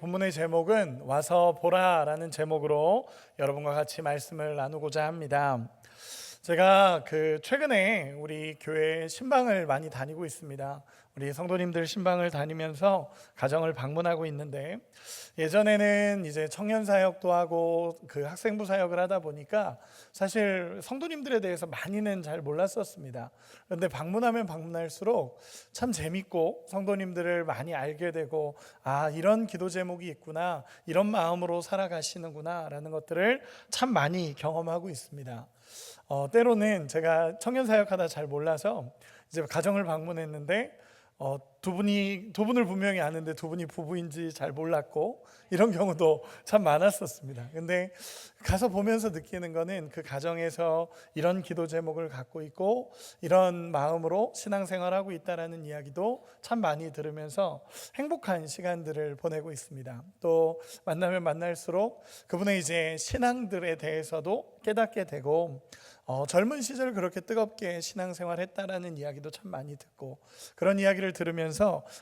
본문의 제목은 와서 보라라는 제목으로 여러분과 같이 말씀을 나누고자 합니다. 제가 최근에 우리 교회 신방을 많이 다니고 있습니다. 우리 성도님들 신방을 다니면서 가정을 방문하고 있는데, 예전에는 이제 청년 사역도 하고 학생부 사역을 하다 보니까 사실 성도님들에 대해서 많이는 잘 몰랐었습니다. 그런데 방문하면 방문할수록 참 재밌고 성도님들을 많이 알게 되고, 이런 기도 제목이 있구나, 이런 마음으로 살아가시는구나 라는 것들을 참 많이 경험하고 있습니다. 때로는 제가 청년 사역하다 잘 몰라서 이제 가정을 방문했는데 두 분을 분명히 아는데 두 분이 부부인지 잘 몰랐고, 이런 경우도 참 많았었습니다. 근데 가서 보면서 느끼는 거는 그 가정에서 이런 기도 제목을 갖고 있고 이런 마음으로 신앙생활하고 있다라는 이야기도 참 많이 들으면서 행복한 시간들을 보내고 있습니다. 또 만나면 만날수록 그분의 이제 신앙들에 대해서도 깨닫게 되고, 젊은 시절 그렇게 뜨겁게 신앙생활 했다라는 이야기도 참 많이 듣고, 그런 이야기를 들으면서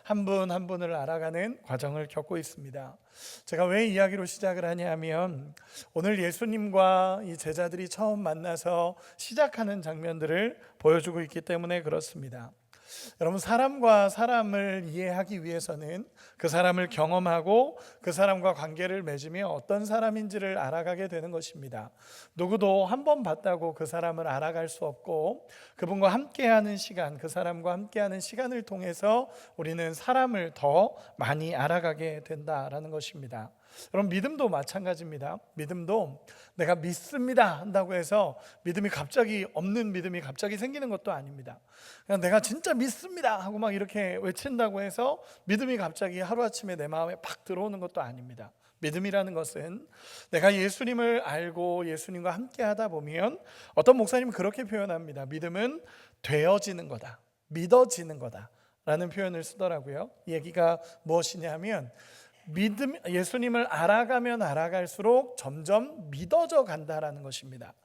한 분 한 분을 알아가는 과정을 겪고 있습니다. 제가 왜 이야기로 시작을 하냐면, 오늘 예수님과 이 제자들이 처음 만나서 시작하는 장면들을 보여주고 있기 때문에 그렇습니다. 여러분, 사람과 사람을 이해하기 위해서는 그 사람을 경험하고 그 사람과 관계를 맺으며 어떤 사람인지를 알아가게 되는 것입니다. 누구도 한 번 봤다고 그 사람을 알아갈 수 없고, 그분과 함께하는 시간, 그 사람과 함께하는 시간을 통해서 우리는 사람을 더 많이 알아가게 된다라는 것입니다. 여러분, 믿음도 마찬가지입니다. 믿음도 내가 믿습니다 한다고 해서 믿음이 갑자기 없는 믿음이 갑자기 생기는 것도 아닙니다. 그냥 내가 진짜 믿습니다 하고 막 이렇게 외친다고 해서 믿음이 갑자기 하루아침에 내 마음에 팍 들어오는 것도 아닙니다. 믿음이라는 것은 내가 예수님을 알고 예수님과 함께 하다 보면, 어떤 목사님은 그렇게 표현합니다. 믿음은 되어지는 거다, 믿어지는 거다 라는 표현을 쓰더라고요. 이 얘기가 무엇이냐면, 예수님을 알아가면 알아갈수록 점점 믿어져 간다라는 것입니다.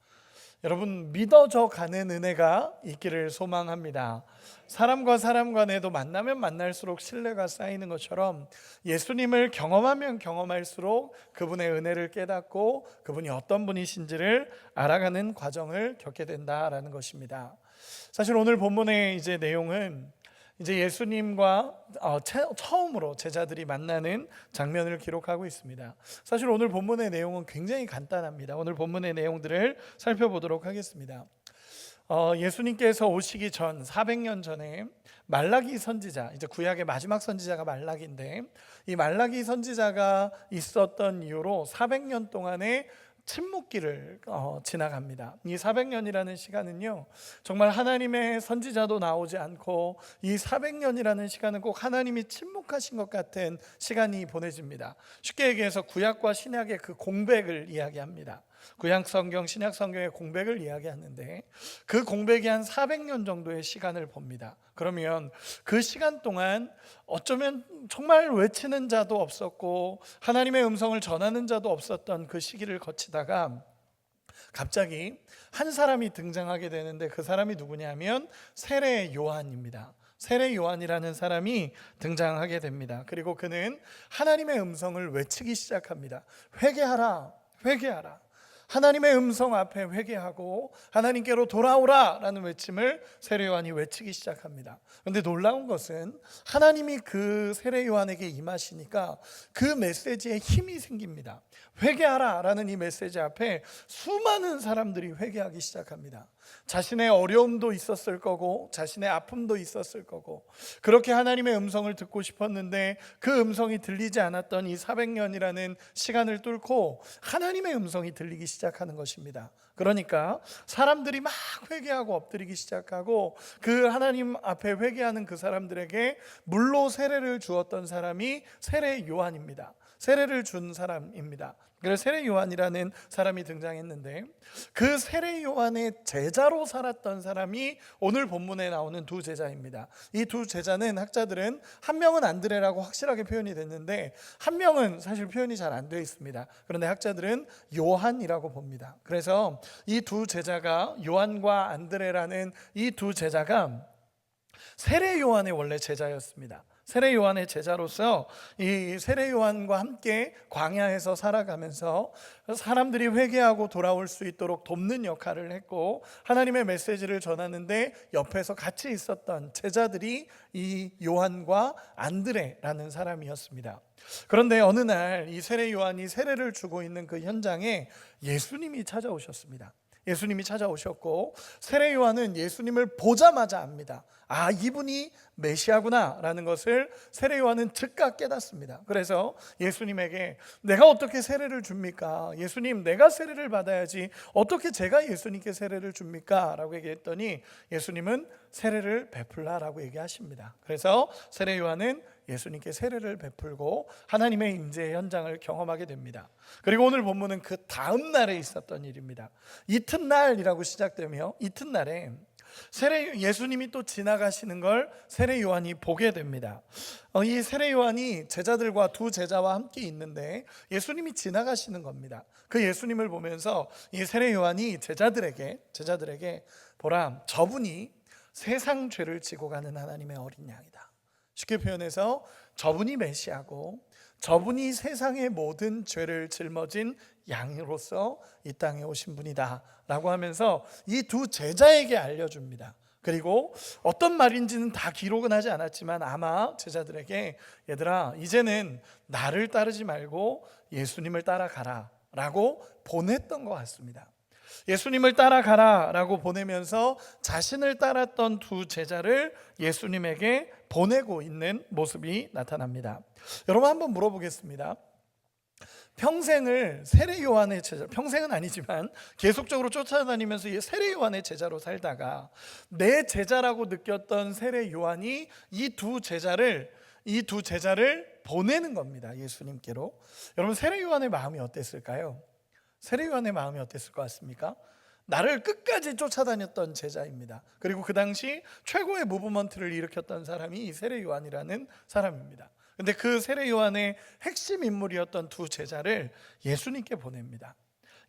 여러분, 믿어져 가는 은혜가 있기를 소망합니다. 사람과 사람 간에도 만나면 만날수록 신뢰가 쌓이는 것처럼, 예수님을 경험하면 경험할수록 그분의 은혜를 깨닫고 그분이 어떤 분이신지를 알아가는 과정을 겪게 된다라는 것입니다. 사실 오늘 본문의 이제 내용은 이제 예수님과 처음으로 제자들이 만나는 장면을 기록하고 있습니다. 사실 오늘 본문의 내용은 굉장히 간단합니다. 오늘 본문의 내용들을 살펴보도록 하겠습니다. 예수님께서 오시기 전 400년 전에 말라기 선지자, 이제 구약의 마지막 선지자가 말라기인데, 이 말라기 선지자가 있었던 이후로 400년 동안의 침묵기를 지나갑니다. 이 400년이라는 시간은요, 정말 하나님의 선지자도 나오지 않고 이 400년이라는 시간은 꼭 하나님이 침묵하신 것 같은 시간이 보내집니다. 쉽게 얘기해서 구약과 신약의 그 공백을 이야기합니다. 구약 성경, 신약 성경의 공백을 이야기하는데, 그 공백이 한 400년 정도의 시간을 봅니다. 그러면 그 시간 동안 어쩌면 정말 외치는 자도 없었고 하나님의 음성을 전하는 자도 없었던 그 시기를 거치다가 갑자기 한 사람이 등장하게 되는데, 그 사람이 누구냐면 세례 요한입니다. 세례 요한이라는 사람이 등장하게 됩니다. 그리고 그는 하나님의 음성을 외치기 시작합니다. 회개하라, 회개하라. 하나님의 음성 앞에 회개하고 하나님께로 돌아오라 라는 외침을 세례 요한이 외치기 시작합니다. 그런데 놀라운 것은 하나님이 그 세례 요한에게 임하시니까 그 메시지에 힘이 생깁니다. 회개하라 라는 이 메시지 앞에 수많은 사람들이 회개하기 시작합니다. 자신의 어려움도 있었을 거고 자신의 아픔도 있었을 거고, 그렇게 하나님의 음성을 듣고 싶었는데 그 음성이 들리지 않았던 이 400년이라는 시간을 뚫고 하나님의 음성이 들리기 시작하는 것입니다. 그러니까 사람들이 막 회개하고 엎드리기 시작하고, 그 하나님 앞에 회개하는 그 사람들에게 물로 세례를 주었던 사람이 세례 요한입니다. 세례를 준 사람입니다. 그래서 세례 요한이라는 사람이 등장했는데, 그 세례 요한의 제자로 살았던 사람이 오늘 본문에 나오는 두 제자입니다. 이 두 제자는 학자들은 한 명은 안드레라고 확실하게 표현이 됐는데, 한 명은 사실 표현이 잘 안 되어 있습니다. 그런데 학자들은 요한이라고 봅니다. 그래서 이 두 제자가, 요한과 안드레라는 이 두 제자가 세례 요한의 원래 제자였습니다. 세례 요한의 제자로서 이 세례 요한과 함께 광야에서 살아가면서 사람들이 회개하고 돌아올 수 있도록 돕는 역할을 했고, 하나님의 메시지를 전하는데 옆에서 같이 있었던 제자들이 이 요한과 안드레라는 사람이었습니다. 그런데 어느 날 이 세례 요한이 세례를 주고 있는 그 현장에 예수님이 찾아오셨습니다. 예수님이 찾아오셨고, 세례 요한은 예수님을 보자마자 압니다. 아, 이분이 메시아구나 라는 것을 세례 요한은 즉각 깨닫습니다. 그래서 예수님에게 내가 어떻게 세례를 줍니까? 예수님, 내가 세례를 받아야지 어떻게 제가 예수님께 세례를 줍니까? 라고 얘기했더니 예수님은 세례를 베풀라라고 얘기하십니다. 그래서 세례 요한은 예수님께 세례를 베풀고 하나님의 임재의 현장을 경험하게 됩니다. 그리고 오늘 본문은 그 다음 날에 있었던 일입니다. 이튿날이라고 시작되며, 이튿날에 예수님이 또 지나가시는 걸 세례 요한이 보게 됩니다. 이 세례 요한이 제자들과 두 제자와 함께 있는데 예수님이 지나가시는 겁니다. 그 예수님을 보면서 이 세례 요한이 제자들에게 보라, 저분이 세상 죄를 지고 가는 하나님의 어린 양이다. 쉽게 표현해서 저분이 메시아고 저분이 세상의 모든 죄를 짊어진 양으로서 이 땅에 오신 분이다 라고 하면서 이 두 제자에게 알려줍니다. 그리고 어떤 말인지는 다 기록은 하지 않았지만 아마 제자들에게 얘들아, 이제는 나를 따르지 말고 예수님을 따라가라 라고 보냈던 것 같습니다. 예수님을 따라가라 라고 보내면서 자신을 따랐던 두 제자를 예수님에게 보내고 있는 모습이 나타납니다. 여러분, 한번 물어보겠습니다. 평생을 세례 요한의 제자, 평생은 아니지만 계속적으로 쫓아다니면서 이 세례 요한의 제자로 살다가 내 제자라고 느꼈던 세례 요한이 이 두 제자를 보내는 겁니다. 예수님께로. 여러분, 세례 요한의 마음이 어땠을까요? 세례 요한의 마음이 어땠을 것 같습니까? 나를 끝까지 쫓아다녔던 제자입니다. 그리고 그 당시 최고의 무브먼트를 일으켰던 사람이 이 세례 요한이라는 사람입니다. 근데 그 세례 요한의 핵심 인물이었던 두 제자를 예수님께 보냅니다.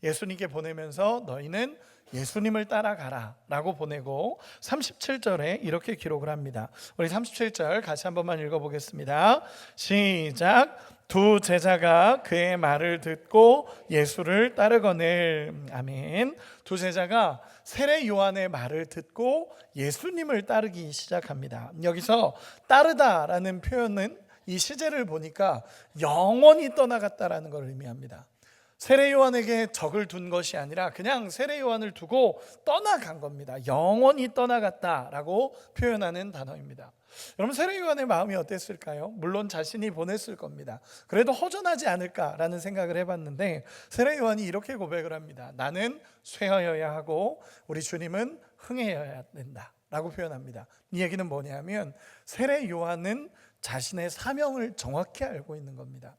예수님께 보내면서 너희는 예수님을 따라가라 라고 보내고 37절에 이렇게 기록을 합니다. 우리 37절 같이 한 번만 읽어보겠습니다. 시작. 두 제자가 그의 말을 듣고 예수를 따르거늘. 아멘. 두 제자가 세례 요한의 말을 듣고 예수님을 따르기 시작합니다. 여기서 따르다라는 표현은 이 시제를 보니까 영원히 떠나갔다라는 걸 의미합니다. 세례 요한에게 적을 둔 것이 아니라 그냥 세례 요한을 두고 떠나간 겁니다. 영원히 떠나갔다라고 표현하는 단어입니다. 여러분, 세례 요한의 마음이 어땠을까요? 물론 자신이 보냈을 겁니다. 그래도 허전하지 않을까라는 생각을 해봤는데 세례 요한이 이렇게 고백을 합니다. 나는 쇠하여야 하고 우리 주님은 흥해야 된다 라고 표현합니다. 이 얘기는 뭐냐면 세례 요한은 자신의 사명을 정확히 알고 있는 겁니다.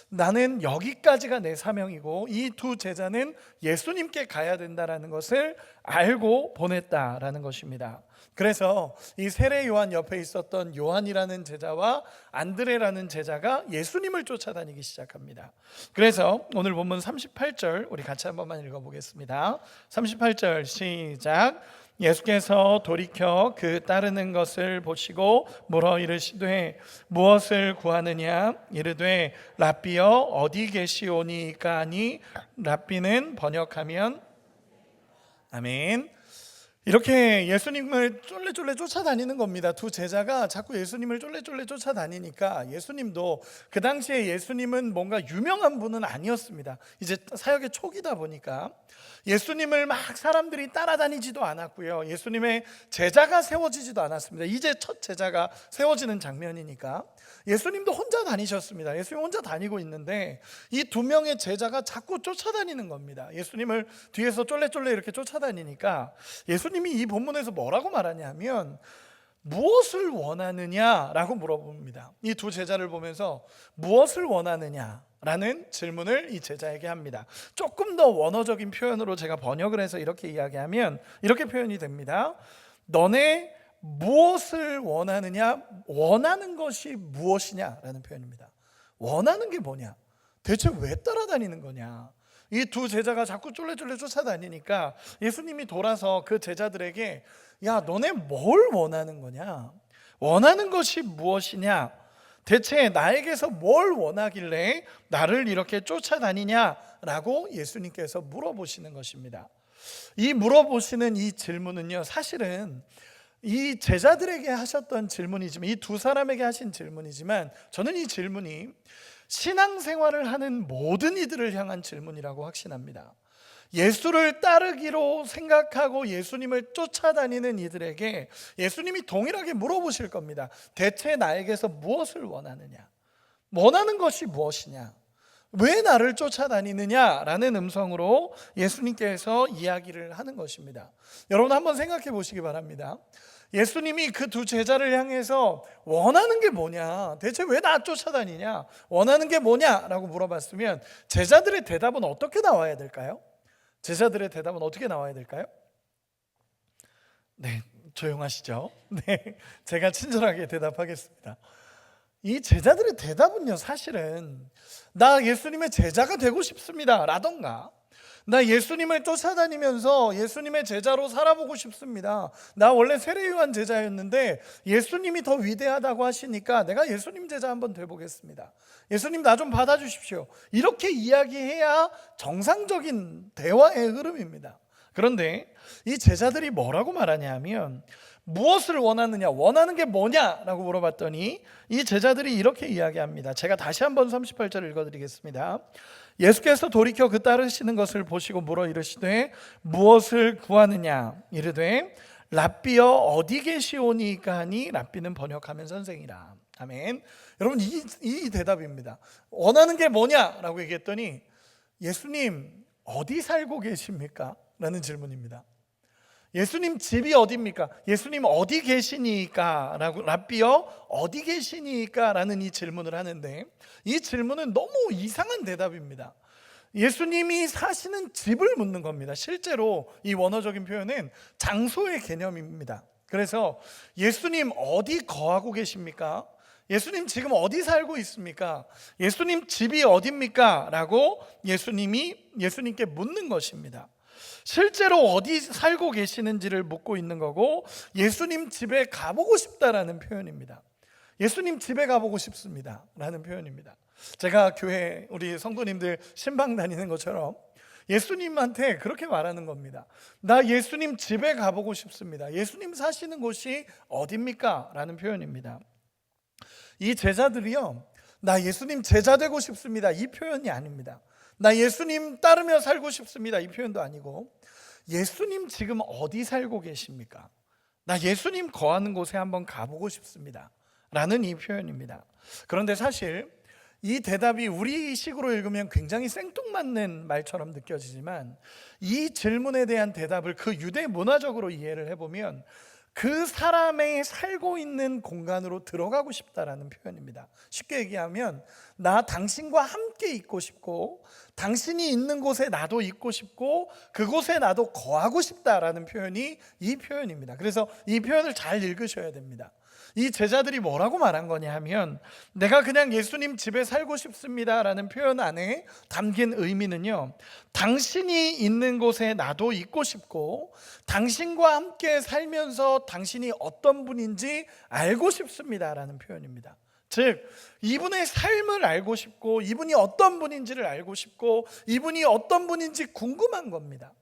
나는 여기까지가 내 사명이고 이 두 제자는 예수님께 가야 된다라는 것을 알고 보냈다라는 것입니다. 그래서 이 세례 요한 옆에 있었던 요한이라는 제자와 안드레라는 제자가 예수님을 쫓아다니기 시작합니다. 그래서 오늘 본문 38절 우리 같이 한 번만 읽어보겠습니다. 38절 시작. 예수께서 돌이켜 그 따르는 것을 보시고 물어 이르시되 무엇을 구하느냐? 이르되 랍비여 어디 계시오니까 하니, 랍비는 번역하면 아멘. 이렇게 예수님을 쫄래쫄래 쫓아다니는 겁니다. 두 제자가 자꾸 예수님을 쫄래쫄래 쫓아다니니까 예수님도, 그 당시에 예수님은 뭔가 유명한 분은 아니었습니다. 이제 사역의 초기다 보니까 예수님을 막 사람들이 따라다니지도 않았고요, 예수님의 제자가 세워지지도 않았습니다. 이제 첫 제자가 세워지는 장면이니까 예수님도 혼자 다니셨습니다. 예수님 혼자 다니고 있는데 이 두 명의 제자가 자꾸 쫓아다니는 겁니다. 예수님을 뒤에서 쫄래쫄래 이렇게 쫓아다니니까 예수님이 이 본문에서 뭐라고 말하냐면 무엇을 원하느냐라고 물어봅니다. 이 두 제자를 보면서 무엇을 원하느냐라는 질문을 이 제자에게 합니다. 조금 더 원어적인 표현으로 제가 번역을 해서 이렇게 이야기하면 이렇게 표현이 됩니다. 너네 무엇을 원하느냐? 원하는 것이 무엇이냐라는 표현입니다. 원하는 게 뭐냐? 대체 왜 따라다니는 거냐? 이 두 제자가 자꾸 쫄래쫄래 쫓아다니니까 예수님이 돌아서 그 제자들에게 야, 너네 뭘 원하는 거냐? 원하는 것이 무엇이냐? 대체 나에게서 뭘 원하길래 나를 이렇게 쫓아다니냐라고 예수님께서 물어보시는 것입니다. 이 물어보시는 이 질문은요, 사실은 이 제자들에게 하셨던 질문이지만, 이 두 사람에게 하신 질문이지만, 저는 이 질문이 신앙생활을 하는 모든 이들을 향한 질문이라고 확신합니다. 예수를 따르기로 생각하고 예수님을 쫓아다니는 이들에게 예수님이 동일하게 물어보실 겁니다. 대체 나에게서 무엇을 원하느냐? 원하는 것이 무엇이냐? 왜 나를 쫓아다니느냐라는 음성으로 예수님께서 이야기를 하는 것입니다. 여러분 한번 생각해 보시기 바랍니다. 예수님이 그 두 제자를 향해서 원하는 게 뭐냐? 대체 왜 나 쫓아다니냐? 원하는 게 뭐냐라고 물어봤으면 제자들의 대답은 어떻게 나와야 될까요? 제자들의 대답은 어떻게 나와야 될까요? 네, 조용하시죠? 네, 제가 친절하게 대답하겠습니다. 이 제자들의 대답은요, 사실은 나 예수님의 제자가 되고 싶습니다 라던가, 나 예수님을 쫓아다니면서 예수님의 제자로 살아보고 싶습니다, 나 원래 세례요한 제자였는데 예수님이 더 위대하다고 하시니까 내가 예수님 제자 한번 돼보겠습니다, 예수님 나 좀 받아주십시오, 이렇게 이야기해야 정상적인 대화의 흐름입니다. 그런데 이 제자들이 뭐라고 말하냐 하면, 무엇을 원하느냐, 원하는 게 뭐냐라고 물어봤더니 이 제자들이 이렇게 이야기합니다. 제가 다시 한번 38절을 읽어드리겠습니다. 예수께서 돌이켜 그 따르시는 것을 보시고 물어 이르시되 무엇을 구하느냐? 이르되 랍비여 어디 계시오니까 하니, 랍비는 번역하면 선생이라. 아멘. 여러분 이 대답입니다. 원하는 게 뭐냐라고 얘기했더니 예수님 어디 살고 계십니까? 라는 질문입니다. 예수님 집이 어디입니까? 예수님 어디 계시니까? 라고, 랍비여 어디 계시니까? 라는 이 질문을 하는데, 이 질문은 너무 이상한 대답입니다. 예수님이 사시는 집을 묻는 겁니다. 실제로 이 원어적인 표현은 장소의 개념입니다. 그래서 예수님 어디 거하고 계십니까? 예수님 지금 어디 살고 있습니까? 예수님 집이 어디입니까? 라고 예수님께 묻는 것입니다. 실제로 어디 살고 계시는지를 묻고 있는 거고, 예수님 집에 가보고 싶다라는 표현입니다. 예수님 집에 가보고 싶습니다 라는 표현입니다. 제가 교회 우리 성도님들 신방 다니는 것처럼 예수님한테 그렇게 말하는 겁니다. 나 예수님 집에 가보고 싶습니다. 예수님 사시는 곳이 어디입니까? 라는 표현입니다. 이 제자들이요, 나 예수님 제자 되고 싶습니다, 이 표현이 아닙니다. 나 예수님 따르며 살고 싶습니다, 이 표현도 아니고, 예수님 지금 어디 살고 계십니까? 나 예수님 거하는 곳에 한번 가보고 싶습니다 라는 이 표현입니다. 그런데 사실 이 대답이 우리식으로 읽으면 굉장히 생뚱맞는 말처럼 느껴지지만, 이 질문에 대한 대답을 그 유대 문화적으로 이해를 해보면 그 사람의 살고 있는 공간으로 들어가고 싶다라는 표현입니다. 쉽게 얘기하면 나 당신과 함께 있고 싶고, 당신이 있는 곳에 나도 있고 싶고, 그곳에 나도 거하고 싶다라는 표현이 이 표현입니다. 그래서 이 표현을 잘 읽으셔야 됩니다. 이 제자들이 뭐라고 말한 거냐 하면, 내가 그냥 예수님 집에 살고 싶습니다 라는 표현 안에 담긴 의미는요, 당신이 있는 곳에 나도 있고 싶고, 당신과 함께 살면서 당신이 어떤 분인지 알고 싶습니다 라는 표현입니다. 즉 이분의 삶을 알고 싶고, 이분이 어떤 분인지를 알고 싶고, 이분이 어떤 분인지 궁금한 겁니다.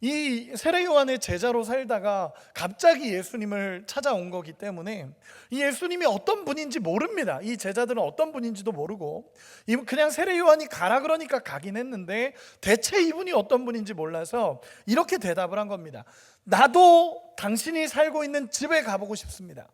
이 세례 요한의 제자로 살다가 갑자기 예수님을 찾아온 거기 때문에 이 예수님이 어떤 분인지 모릅니다. 이 제자들은 어떤 분인지도 모르고, 그냥 세례 요한이 가라 그러니까 가긴 했는데 대체 이분이 어떤 분인지 몰라서 이렇게 대답을 한 겁니다. 나도 당신이 살고 있는 집에 가보고 싶습니다.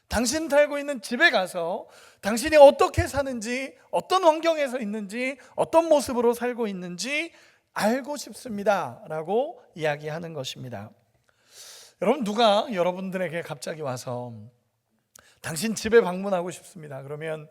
당신 살고 있는 집에 가서 당신이 어떻게 사는지, 어떤 환경에서 있는지, 어떤 모습으로 살고 있는지 알고 싶습니다 라고 이야기하는 것입니다. 여러분, 누가 여러분들에게 갑자기 와서 당신 집에 방문하고 싶습니다 그러면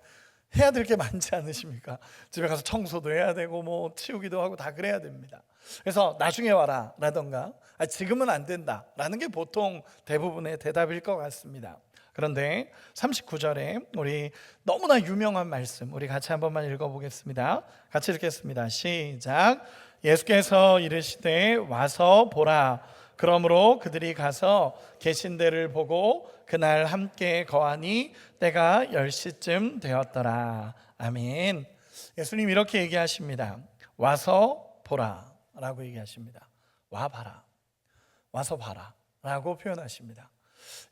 해야 될 게 많지 않으십니까? 집에 가서 청소도 해야 되고 뭐 치우기도 하고 다 그래야 됩니다. 그래서 나중에 와라 라던가 지금은 안 된다 라는 게 보통 대부분의 대답일 것 같습니다. 그런데 39절에 우리 너무나 유명한 말씀, 우리 같이 한 번만 읽어보겠습니다. 같이 읽겠습니다. 시작. 예수께서 이르시되 와서 보라. 그러므로 그들이 가서 계신 데를 보고 그날 함께 거하니 때가 10시쯤 되었더라. 아멘. 예수님 이렇게 얘기하십니다. 와서 보라 라고 얘기하십니다. 와 봐라, 와서 봐라 라고 표현하십니다.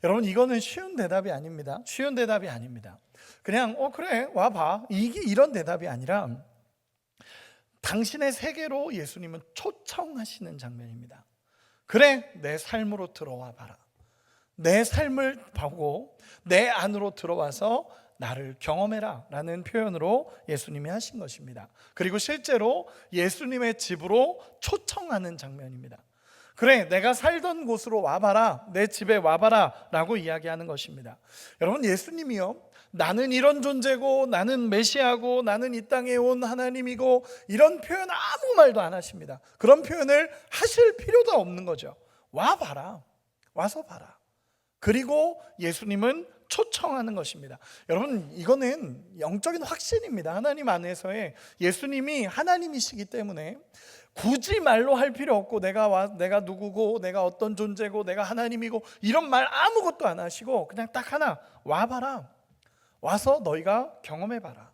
여러분, 이거는 쉬운 대답이 아닙니다. 쉬운 대답이 아닙니다. 그냥 그래 와봐, 이게 이런 대답이 아니라 당신의 세계로 예수님은 초청하시는 장면입니다. 그래, 내 삶으로 들어와 봐라. 내 삶을 보고 내 안으로 들어와서 나를 경험해라 라는 표현으로 예수님이 하신 것입니다. 그리고 실제로 예수님의 집으로 초청하는 장면입니다. 그래, 내가 살던 곳으로 와봐라, 내 집에 와봐라 라고 이야기하는 것입니다. 여러분, 예수님이요, 나는 이런 존재고 나는 메시아고 나는 이 땅에 온 하나님이고 이런 표현 아무 말도 안 하십니다. 그런 표현을 하실 필요도 없는 거죠. 와봐라, 와서 봐라. 그리고 예수님은 초청하는 것입니다. 여러분, 이거는 영적인 확신입니다. 하나님 안에서의 예수님이 하나님이시기 때문에 굳이 말로 할 필요 없고 내가 누구고 내가 어떤 존재고 내가 하나님이고 이런 말 아무것도 안 하시고 그냥 딱 하나, 와봐라. 와서 너희가 경험해봐라.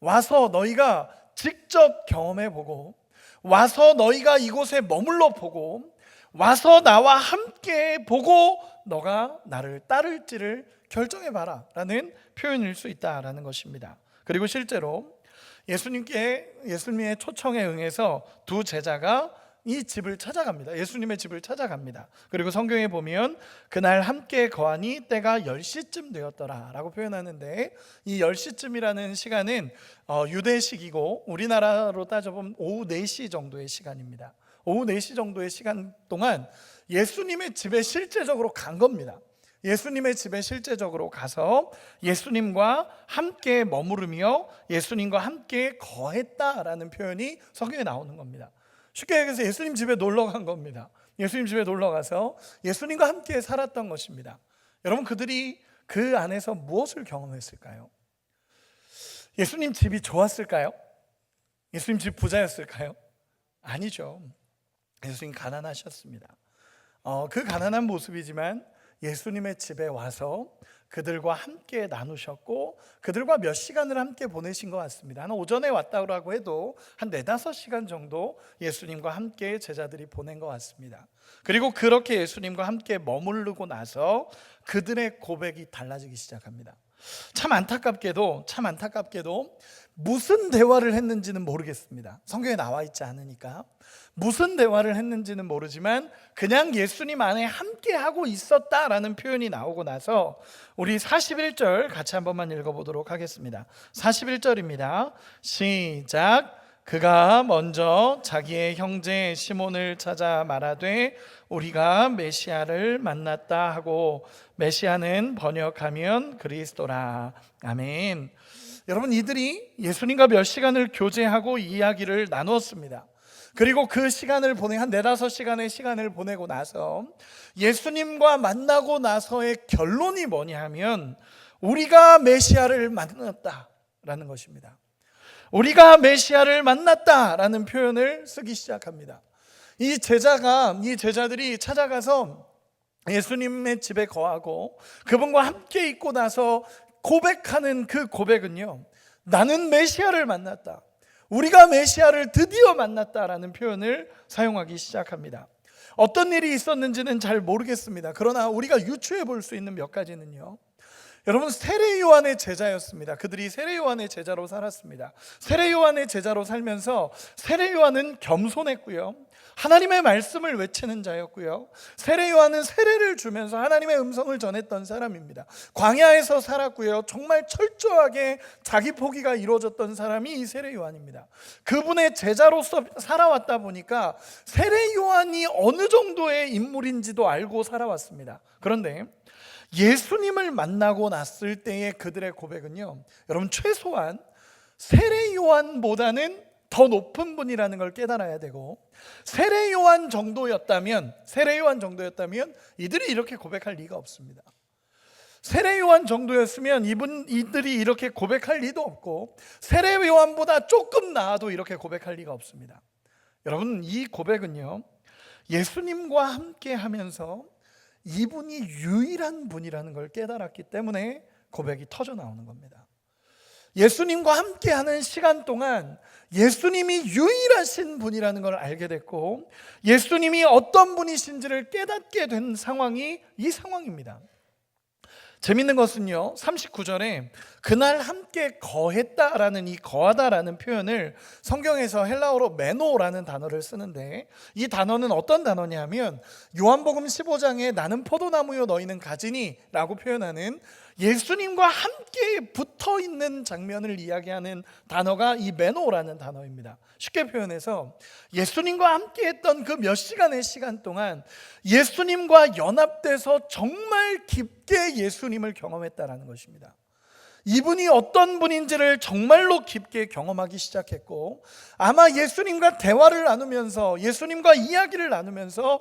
와서 너희가 직접 경험해보고, 와서 너희가 이곳에 머물러 보고, 와서 나와 함께 보고 너가 나를 따를지를 결정해봐라 라는 표현일 수 있다라는 것입니다. 그리고 실제로 예수님의 초청에 응해서 두 제자가 이 집을 찾아갑니다. 예수님의 집을 찾아갑니다. 그리고 성경에 보면 그날 함께 거하니 때가 10시쯤 되었더라 라고 표현하는데, 이 10시쯤이라는 시간은 유대식이고 우리나라로 따져보면 오후 4시 정도의 시간입니다. 오후 4시 정도의 시간 동안 예수님의 집에 실제적으로 간 겁니다. 예수님의 집에 실제적으로 가서 예수님과 함께 머무르며 예수님과 함께 거했다라는 표현이 성경에 나오는 겁니다. 쉽게 얘기해서 예수님 집에 놀러 간 겁니다. 예수님 집에 놀러 가서 예수님과 함께 살았던 것입니다. 여러분, 그들이 그 안에서 무엇을 경험했을까요? 예수님 집이 좋았을까요? 예수님 집 부자였을까요? 아니죠. 예수님 가난하셨습니다. 그 가난한 모습이지만 예수님의 집에 와서 그들과 함께 나누셨고 그들과 몇 시간을 함께 보내신 것 같습니다. 한 오전에 왔다고 해도 한 4-5시간 정도 예수님과 함께 제자들이 보낸 것 같습니다. 그리고 그렇게 예수님과 함께 머무르고 나서 그들의 고백이 달라지기 시작합니다. 참 안타깝게도 무슨 대화를 했는지는 모르겠습니다. 성경에 나와 있지 않으니까. 무슨 대화를 했는지는 모르지만 그냥 예수님 안에 함께하고 있었다라는 표현이 나오고 나서 우리 41절 같이 한번만 읽어보도록 하겠습니다. 41절입니다. 시작. 그가 먼저 자기의 형제 시몬을 찾아 말하되 우리가 메시아를 만났다 하고, 메시아는 번역하면 그리스도라. 아멘. 여러분, 이들이 예수님과 몇 시간을 교제하고 이야기를 나누었습니다. 그리고 그 시간을 한 4-5시간의 시간을 보내고 나서 예수님과 만나고 나서의 결론이 뭐냐 하면 우리가 메시아를 만났다라는 것입니다. 우리가 메시아를 만났다라는 표현을 쓰기 시작합니다. 이 제자들이 찾아가서 예수님의 집에 거하고 그분과 함께 있고 나서 고백하는 그 고백은요, 나는 메시아를 만났다, 우리가 메시아를 드디어 만났다라는 표현을 사용하기 시작합니다. 어떤 일이 있었는지는 잘 모르겠습니다. 그러나 우리가 유추해 볼 수 있는 몇 가지는요, 여러분, 세례 요한의 제자였습니다. 그들이 세례 요한의 제자로 살았습니다. 세례 요한의 제자로 살면서 세례 요한은 겸손했고요, 하나님의 말씀을 외치는 자였고요, 세례 요한은 세례를 주면서 하나님의 음성을 전했던 사람입니다. 광야에서 살았고요, 정말 철저하게 자기 포기가 이루어졌던 사람이 이 세례 요한입니다. 그분의 제자로서 살아왔다 보니까 세례 요한이 어느 정도의 인물인지도 알고 살아왔습니다. 그런데 예수님을 만나고 났을 때의 그들의 고백은요, 여러분, 최소한 세례 요한보다는 더 높은 분이라는 걸 깨달아야 되고, 세례 요한 정도였다면 이들이 이렇게 고백할 리가 없습니다. 세례 요한 정도였으면 이들이 이렇게 고백할 리도 없고, 세례 요한보다 조금 나아도 이렇게 고백할 리가 없습니다. 여러분, 이 고백은요, 예수님과 함께 하면서 이분이 유일한 분이라는 걸 깨달았기 때문에 고백이 터져 나오는 겁니다. 예수님과 함께하는 시간 동안 예수님이 유일하신 분이라는 걸 알게 됐고, 예수님이 어떤 분이신지를 깨닫게 된 상황이 이 상황입니다. 재밌는 것은요, 39절에 그날 함께 거했다라는 이 거하다라는 표현을 성경에서 헬라어로 메노라는 단어를 쓰는데, 이 단어는 어떤 단어냐면 요한복음 15장에 나는 포도나무요 너희는 가지니 라고 표현하는 예수님과 함께 붙어 있는 장면을 이야기하는 단어가 이 메노라는 단어입니다. 쉽게 표현해서 예수님과 함께 했던 그 몇 시간의 시간 동안 예수님과 연합돼서 정말 깊게 예수님을 경험했다라는 것입니다. 이분이 어떤 분인지를 정말로 깊게 경험하기 시작했고, 아마 예수님과 대화를 나누면서, 예수님과 이야기를 나누면서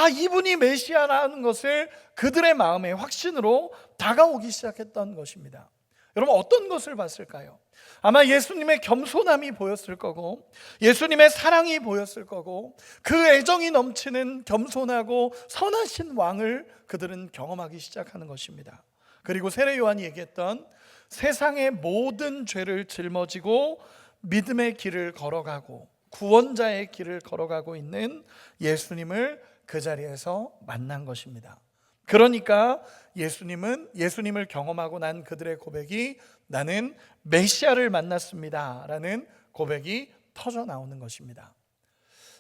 이분이 메시아라는 것을 그들의 마음의 확신으로 다가오기 시작했던 것입니다. 여러분, 어떤 것을 봤을까요? 아마 예수님의 겸손함이 보였을 거고, 예수님의 사랑이 보였을 거고, 그 애정이 넘치는 겸손하고 선하신 왕을 그들은 경험하기 시작하는 것입니다. 그리고 세례 요한이 얘기했던 세상의 모든 죄를 짊어지고 믿음의 길을 걸어가고 구원자의 길을 걸어가고 있는 예수님을 그 자리에서 만난 것입니다. 그러니까 예수님을 경험하고 난 그들의 고백이 나는 메시아를 만났습니다 라는 고백이 터져 나오는 것입니다.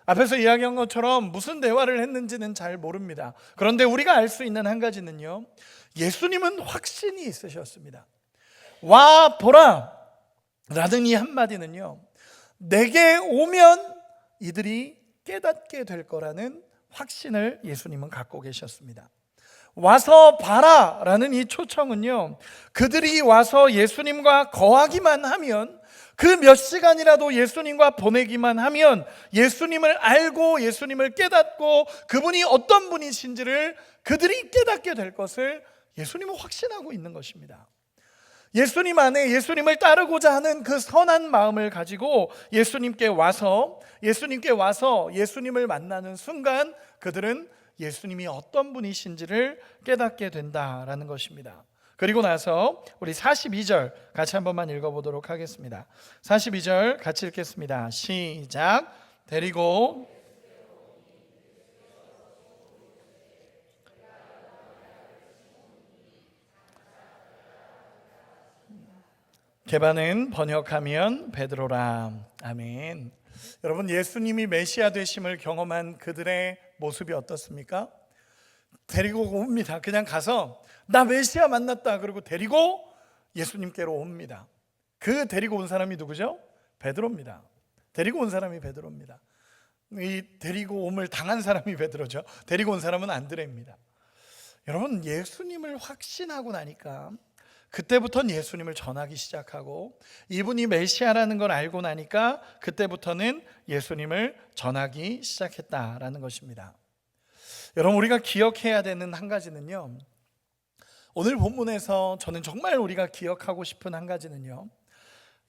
앞에서 이야기한 것처럼 무슨 대화를 했는지는 잘 모릅니다. 그런데 우리가 알 수 있는 한 가지는요, 예수님은 확신이 있으셨습니다. 와 보라 라는 이 한마디는요, 내게 오면 이들이 깨닫게 될 거라는 확신을 예수님은 갖고 계셨습니다. 와서 봐라 라는 이 초청은요, 그들이 와서 예수님과 거하기만 하면, 그 몇 시간이라도 예수님과 보내기만 하면 예수님을 알고 예수님을 깨닫고 그분이 어떤 분이신지를 그들이 깨닫게 될 것을 예수님은 확신하고 있는 것입니다. 예수님 안에 예수님을 따르고자 하는 그 선한 마음을 가지고 예수님께 와서 예수님을 만나는 순간 그들은 예수님이 어떤 분이신지를 깨닫게 된다라는 것입니다. 그리고 나서 우리 42절 같이 한 번만 읽어보도록 하겠습니다. 42절 같이 읽겠습니다. 시작. 데리고 개반은 번역하면 베드로라. 아멘. 여러분, 예수님이 메시아 되심을 경험한 그들의 모습이 어떻습니까? 데리고 옵니다. 그냥 가서 나 메시아 만났다 그리고 데리고 예수님께로 옵니다. 그 데리고 온 사람이 누구죠? 베드로입니다. 데리고 온 사람이 베드로입니다. 이 데리고 옴을 당한 사람이 베드로죠. 데리고 온 사람은 안드레입니다. 여러분, 예수님을 확신하고 나니까 그때부터는 예수님을 전하기 시작하고, 이분이 메시아라는 걸 알고 나니까 그때부터는 예수님을 전하기 시작했다라는 것입니다. 여러분, 우리가 기억해야 되는 한 가지는요, 오늘 본문에서 저는 정말 우리가 기억하고 싶은 한 가지는요,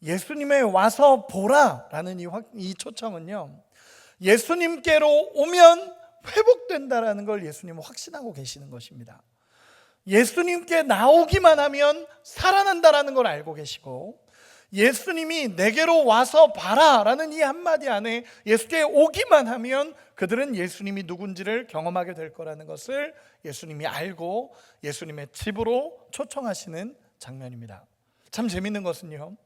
예수님의 와서 보라라는 이 초청은요, 예수님께로 오면 회복된다라는 걸 예수님은 확신하고 계시는 것입니다. 예수님께 나오기만 하면 살아난다라는 걸 알고 계시고, 예수님이 내게로 와서 봐라라는 이 한마디 안에 예수께 오기만 하면 그들은 예수님이 누군지를 경험하게 될 거라는 것을 예수님이 알고 예수님의 집으로 초청하시는 장면입니다. 참 재밌는 것은요,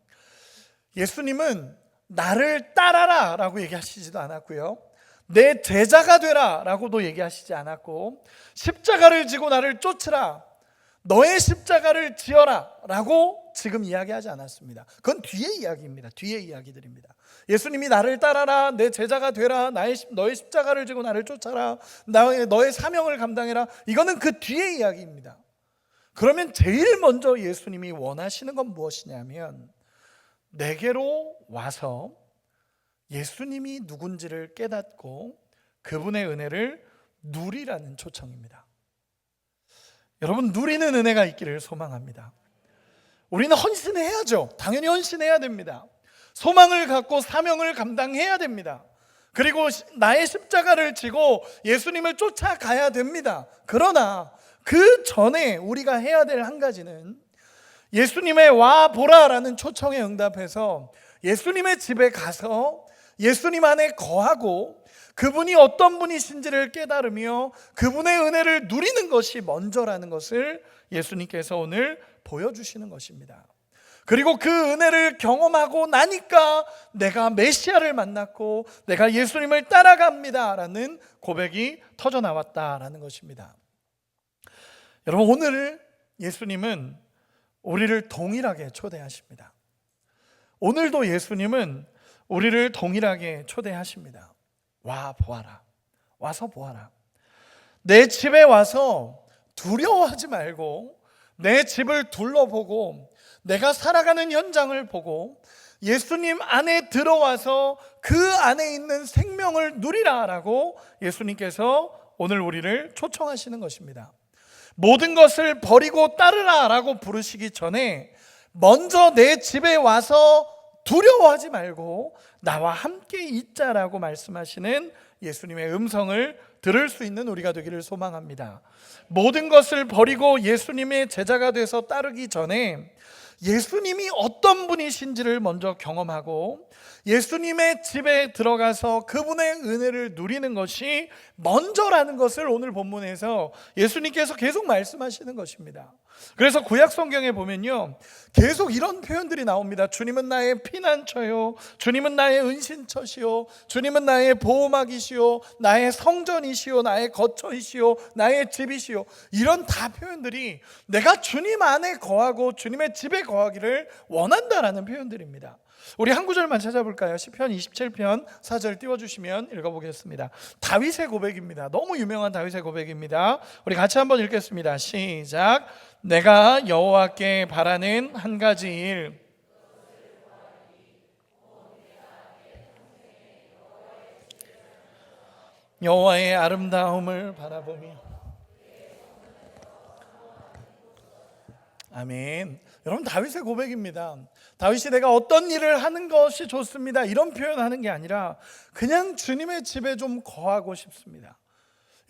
예수님은 나를 따라라 라고 얘기하시지도 않았고요, 내 제자가 되라 라고도 얘기하시지 않았고, 십자가를 지고 나를 쫓으라, 너의 십자가를 지어라 라고 지금 이야기하지 않았습니다. 그건 뒤의 이야기입니다. 뒤의 이야기들입니다. 예수님이 나를 따라라, 내 제자가 되라, 너의 십자가를 지고 나를 쫓아라, 너의 사명을 감당해라, 이거는 그 뒤의 이야기입니다. 그러면 제일 먼저 예수님이 원하시는 건 무엇이냐면, 내게로 와서 예수님이 누군지를 깨닫고 그분의 은혜를 누리라는 초청입니다. 여러분, 누리는 은혜가 있기를 소망합니다. 우리는 헌신해야죠. 당연히 헌신해야 됩니다. 소망을 갖고 사명을 감당해야 됩니다. 그리고 나의 십자가를 지고 예수님을 쫓아가야 됩니다. 그러나 그 전에 우리가 해야 될 한 가지는 예수님의 와 보라라는 초청에 응답해서 예수님의 집에 가서 예수님 안에 거하고 그분이 어떤 분이신지를 깨달으며 그분의 은혜를 누리는 것이 먼저라는 것을 예수님께서 오늘 보여주시는 것입니다. 그리고 그 은혜를 경험하고 나니까 내가 메시아를 만났고 내가 예수님을 따라갑니다라는 고백이 터져 나왔다라는 것입니다. 여러분, 오늘 예수님은 우리를 동일하게 초대하십니다. 오늘도 예수님은 우리를 동일하게 초대하십니다. 와 보아라. 와서 보아라. 내 집에 와서 두려워하지 말고 내 집을 둘러보고 내가 살아가는 현장을 보고 예수님 안에 들어와서 그 안에 있는 생명을 누리라라고 예수님께서 오늘 우리를 초청하시는 것입니다. 모든 것을 버리고 따르라라고 부르시기 전에 먼저 내 집에 와서 두려워하지 말고 나와 함께 있자라고 말씀하시는 예수님의 음성을 들을 수 있는 우리가 되기를 소망합니다. 모든 것을 버리고 예수님의 제자가 돼서 따르기 전에 예수님이 어떤 분이신지를 먼저 경험하고 예수님의 집에 들어가서 그분의 은혜를 누리는 것이 먼저라는 것을 오늘 본문에서 예수님께서 계속 말씀하시는 것입니다. 그래서 구약 성경에 보면요, 계속 이런 표현들이 나옵니다. 주님은 나의 피난처요, 주님은 나의 은신처시요, 주님은 나의 보호막이시요, 나의 성전이시요, 나의 거처이시요, 나의 집이시요. 이런 다 표현들이 내가 주님 안에 거하고 주님의 집에 거하기를 원한다라는 표현들입니다. 우리 한 구절만 찾아볼까요? 시편 27편 4절 띄워주시면 읽어보겠습니다. 다윗의 고백입니다. 너무 유명한 다윗의 고백입니다. 우리 같이 한번 읽겠습니다. 시작. 내가 여호와께 바라는 한 가지 일, 여호와의 아름다움을 바라보며. 아멘. 여러분, 다윗의 고백입니다. 다윗이 내가 어떤 일을 하는 것이 좋습니다 이런 표현하는 게 아니라 그냥 주님의 집에 좀 거하고 싶습니다.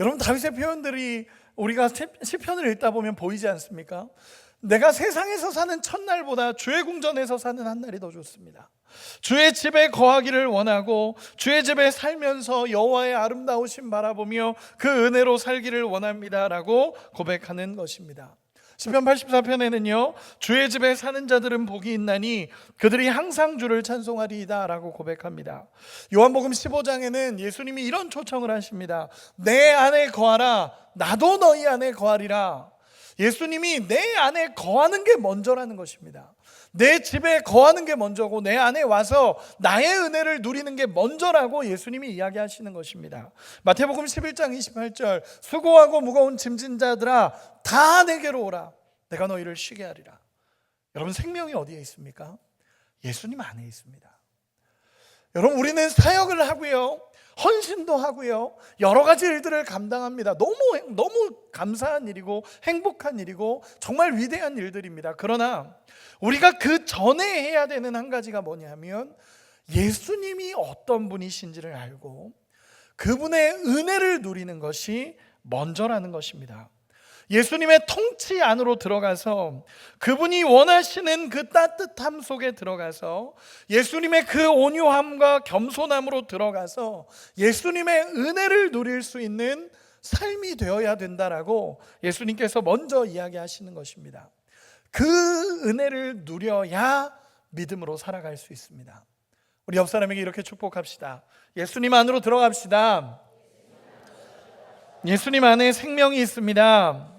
여러분, 다윗의 표현들이 우리가 시편을 읽다 보면 보이지 않습니까? 내가 세상에서 사는 첫날보다 주의 궁전에서 사는 한 날이 더 좋습니다. 주의 집에 거하기를 원하고 주의 집에 살면서 여호와의 아름다우심 바라보며 그 은혜로 살기를 원합니다라고 고백하는 것입니다. 시편 84편에는요, 주의 집에 사는 자들은 복이 있나니 그들이 항상 주를 찬송하리이다 라고 고백합니다. 요한복음 15장에는 예수님이 이런 초청을 하십니다. 내 안에 거하라, 나도 너희 안에 거하리라. 예수님이 내 안에 거하는 게 먼저라는 것입니다. 내 집에 거하는 게 먼저고 내 안에 와서 나의 은혜를 누리는 게 먼저라고 예수님이 이야기하시는 것입니다. 마태복음 11장 28절, 수고하고 무거운 짐진 자들아 다 내게로 오라, 내가 너희를 쉬게 하리라. 여러분, 생명이 어디에 있습니까? 예수님 안에 있습니다. 여러분, 우리는 사역을 하고요, 헌신도 하고요, 여러 가지 일들을 감당합니다. 너무 감사한 일이고 행복한 일이고 정말 위대한 일들입니다. 그러나 우리가 그 전에 해야 되는 한 가지가 뭐냐면 예수님이 어떤 분이신지를 알고 그분의 은혜를 누리는 것이 먼저라는 것입니다. 예수님의 통치 안으로 들어가서 그분이 원하시는 그 따뜻함 속에 들어가서 예수님의 그 온유함과 겸손함으로 들어가서 예수님의 은혜를 누릴 수 있는 삶이 되어야 된다라고 예수님께서 먼저 이야기하시는 것입니다. 그 은혜를 누려야 믿음으로 살아갈 수 있습니다. 우리 옆 사람에게 이렇게 축복합시다. 예수님 안으로 들어갑시다. 예수님 안에 생명이 있습니다.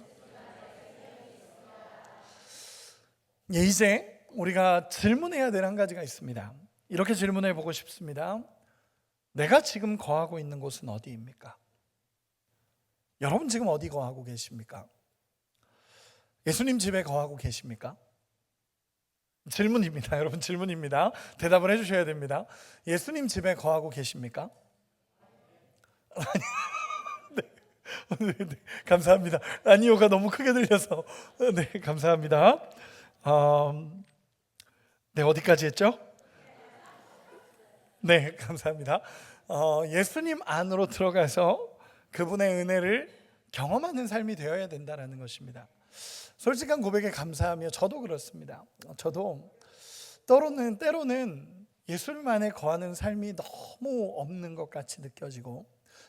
이제 우리가 질문해야 될 한 가지가 있습니다. 이렇게 질문해 보고 싶습니다. 내가 지금 거하고 있는 곳은 어디입니까? 여러분, 지금 어디 거하고 계십니까? 예수님 집에 거하고 계십니까? 질문입니다. 여러분, 질문입니다. 대답을 해주셔야 됩니다. 예수님 집에 거하고 계십니까? 네, 감사합니다. 아니요가 너무 크게 들려서. 네, 감사합니다. 네, 어디까지 했죠? 네, 감사합니다. 예수님 안으로 들어가서 그분의 은혜를 경험하는 삶이 되어야 된다는 것입니다. 솔직한 고백에 감사하며 저도 그렇습니다. 저도 때로는 예수님 안에 거하는 삶이 너무 없는 것 같이 느껴지고,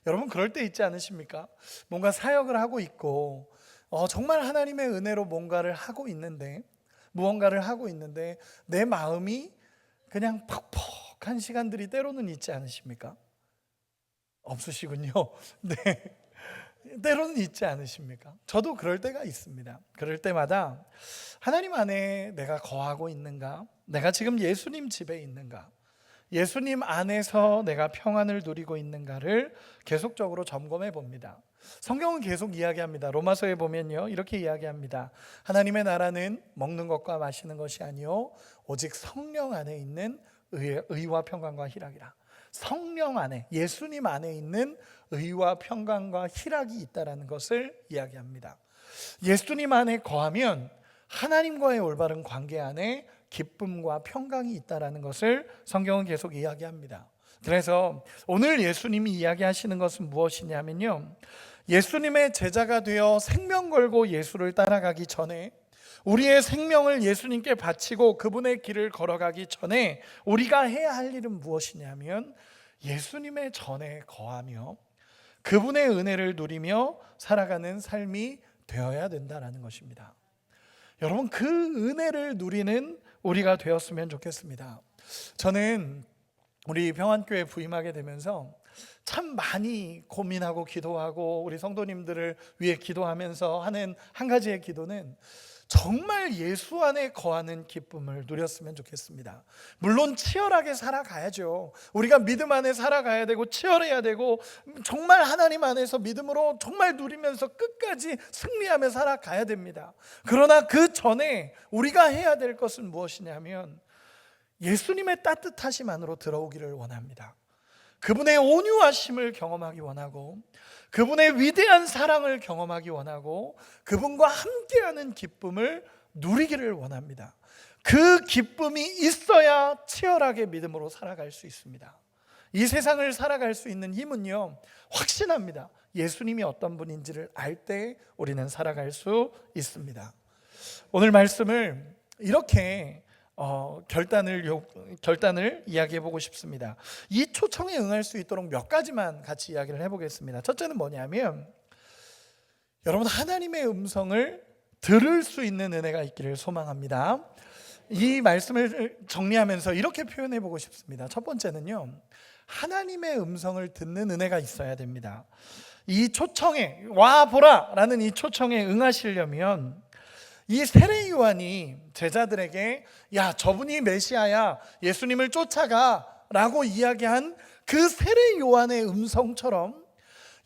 여러분 그럴 때 있지 않으십니까? 뭔가 사역을 하고 있고 정말 하나님의 은혜로 무언가를 하고 있는데 내 마음이 그냥 퍽퍽한 시간들이 때로는 있지 않으십니까? 없으시군요. 네, 때로는 있지 않으십니까? 저도 그럴 때가 있습니다. 그럴 때마다 하나님 안에 내가 거하고 있는가? 내가 지금 예수님 집에 있는가? 예수님 안에서 내가 평안을 누리고 있는가를 계속적으로 점검해 봅니다. 성경은 계속 이야기합니다. 로마서에 보면요, 이렇게 이야기합니다. 하나님의 나라는 먹는 것과 마시는 것이 아니요 오직 성령 안에 있는 의와 평강과 희락이라. 성령 안에, 예수님 안에 있는 의와 평강과 희락이 있다는 것을 이야기합니다. 예수님 안에 거하면 하나님과의 올바른 관계 안에 기쁨과 평강이 있다는 것을 성경은 계속 이야기합니다. 그래서 오늘 예수님이 이야기하시는 것은 무엇이냐면요, 예수님의 제자가 되어 생명 걸고 예수를 따라가기 전에, 우리의 생명을 예수님께 바치고 그분의 길을 걸어가기 전에 우리가 해야 할 일은 무엇이냐면 예수님의 전에 거하며 그분의 은혜를 누리며 살아가는 삶이 되어야 된다는 것입니다. 여러분, 그 은혜를 누리는 우리가 되었으면 좋겠습니다. 저는 우리 평안교회 부임하게 되면서 참 많이 고민하고 기도하고 우리 성도님들을 위해 기도하면서 하는 한 가지의 기도는 정말 예수 안에 거하는 기쁨을 누렸으면 좋겠습니다. 물론 치열하게 살아가야죠. 우리가 믿음 안에 살아가야 되고 치열해야 되고 정말 하나님 안에서 믿음으로 정말 누리면서 끝까지 승리하며 살아가야 됩니다. 그러나 그 전에 우리가 해야 될 것은 무엇이냐면 예수님의 따뜻하심 안으로 들어오기를 원합니다. 그분의 온유하심을 경험하기 원하고 그분의 위대한 사랑을 경험하기 원하고 그분과 함께하는 기쁨을 누리기를 원합니다. 그 기쁨이 있어야 치열하게 믿음으로 살아갈 수 있습니다. 이 세상을 살아갈 수 있는 힘은요, 확신합니다. 예수님이 어떤 분인지를 알 때 우리는 살아갈 수 있습니다. 오늘 말씀을 이렇게 결단을 이야기해 보고 싶습니다. 이 초청에 응할 수 있도록 몇 가지만 같이 이야기를 해보겠습니다. 첫째는 뭐냐면, 여러분 하나님의 음성을 들을 수 있는 은혜가 있기를 소망합니다. 이 말씀을 정리하면서 이렇게 표현해 보고 싶습니다. 첫 번째는요, 하나님의 음성을 듣는 은혜가 있어야 됩니다. 이 초청에 와 보라 라는 이 초청에 응하시려면 이 세례 요한이 제자들에게 야 저분이 메시아야, 예수님을 쫓아가 라고 이야기한 그 세례 요한의 음성처럼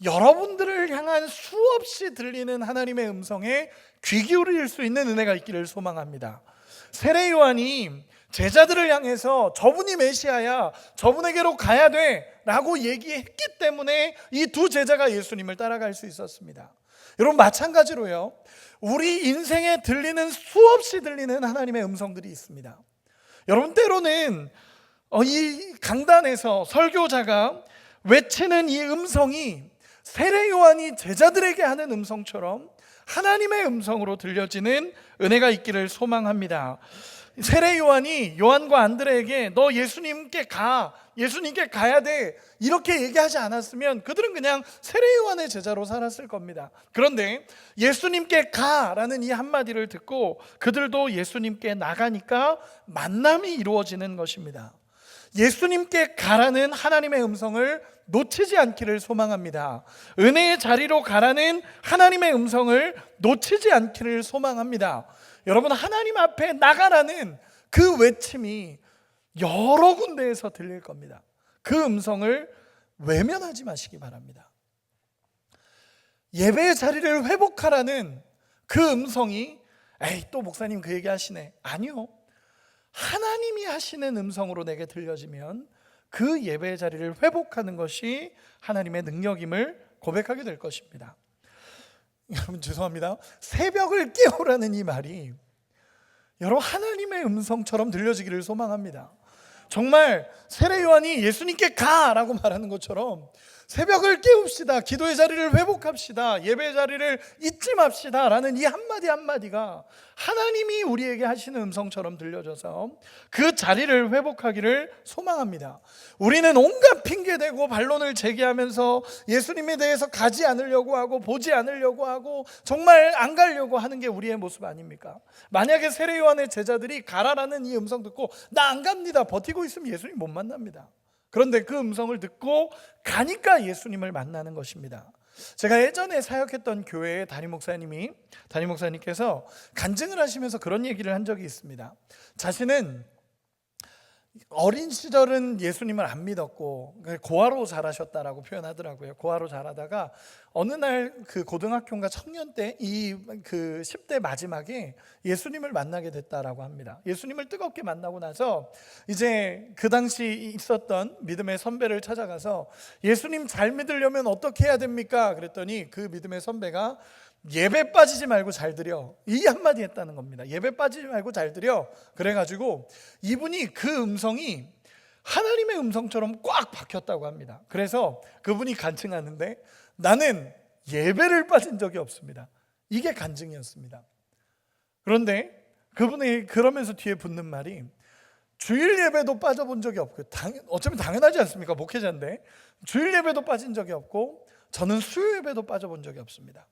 여러분들을 향한 수없이 들리는 하나님의 음성에 귀 기울일 수 있는 은혜가 있기를 소망합니다. 세례 요한이 제자들을 향해서 저분이 메시아야, 저분에게로 가야 돼 라고 얘기했기 때문에 이 두 제자가 예수님을 따라갈 수 있었습니다. 여러분 마찬가지로요, 우리 인생에 들리는 수없이 들리는 하나님의 음성들이 있습니다. 여러분 때로는 이 강단에서 설교자가 외치는 이 음성이 세례 요한이 제자들에게 하는 음성처럼 하나님의 음성으로 들려지는 은혜가 있기를 소망합니다. 세례 요한이 요한과 안드레에게 너 예수님께 가야 돼 이렇게 얘기하지 않았으면 그들은 그냥 세례 요한의 제자로 살았을 겁니다. 그런데 예수님께 가라는 이 한마디를 듣고 그들도 예수님께 나가니까 만남이 이루어지는 것입니다. 예수님께 가라는 하나님의 음성을 놓치지 않기를 소망합니다. 은혜의 자리로 가라는 하나님의 음성을 놓치지 않기를 소망합니다. 여러분 하나님 앞에 나가라는 그 외침이 여러 군데에서 들릴 겁니다. 그 음성을 외면하지 마시기 바랍니다. 예배의 자리를 회복하라는 그 음성이 에이 또 목사님 그 얘기 하시네, 아니요, 하나님이 하시는 음성으로 내게 들려지면 그 예배의 자리를 회복하는 것이 하나님의 능력임을 고백하게 될 것입니다. 여러분 죄송합니다. 새벽을 깨우라는 이 말이 여러분 하나님의 음성처럼 들려지기를 소망합니다. 정말 세례 요한이 예수님께 가라고 말하는 것처럼 새벽을 깨웁시다, 기도의 자리를 회복합시다, 예배의 자리를 잊지 맙시다 라는 이 한마디 한마디가 하나님이 우리에게 하시는 음성처럼 들려져서 그 자리를 회복하기를 소망합니다. 우리는 온갖 핑계대고 반론을 제기하면서 예수님에 대해서 가지 않으려고 하고 보지 않으려고 하고 정말 안 가려고 하는 게 우리의 모습 아닙니까? 만약에 세례 요한의 제자들이 가라라는 이 음성 듣고 나 안 갑니다, 버티고 있으면 예수님 못 만납니다. 그런데 그 음성을 듣고 가니까 예수님을 만나는 것입니다. 제가 예전에 사역했던 교회의 담임 목사님께서 간증을 하시면서 그런 얘기를 한 적이 있습니다. 자신은 어린 시절은 예수님을 안 믿었고 고아로 자라셨다라고 표현하더라고요. 고아로 자라다가 어느 날 그 고등학교인가 청년 때 이 그 10대 마지막에 예수님을 만나게 됐다라고 합니다. 예수님을 뜨겁게 만나고 나서 이제 그 당시 있었던 믿음의 선배를 찾아가서 예수님 잘 믿으려면 어떻게 해야 됩니까? 그랬더니 그 믿음의 선배가 예배 빠지지 말고 잘 드려, 이 한마디 했다는 겁니다. 예배 빠지지 말고 잘 드려. 그래가지고 이분이 그 음성이 하나님의 음성처럼 꽉 박혔다고 합니다. 그래서 그분이 간증하는데 나는 예배를 빠진 적이 없습니다, 이게 간증이었습니다. 그런데 그분이 그러면서 뒤에 붙는 말이 주일 예배도 빠져본 적이 없고, 어쩌면 당연하지 않습니까? 목회자인데 주일 예배도 빠진 적이 없고 저는 수요 예배도 빠져본 적이 없습니다.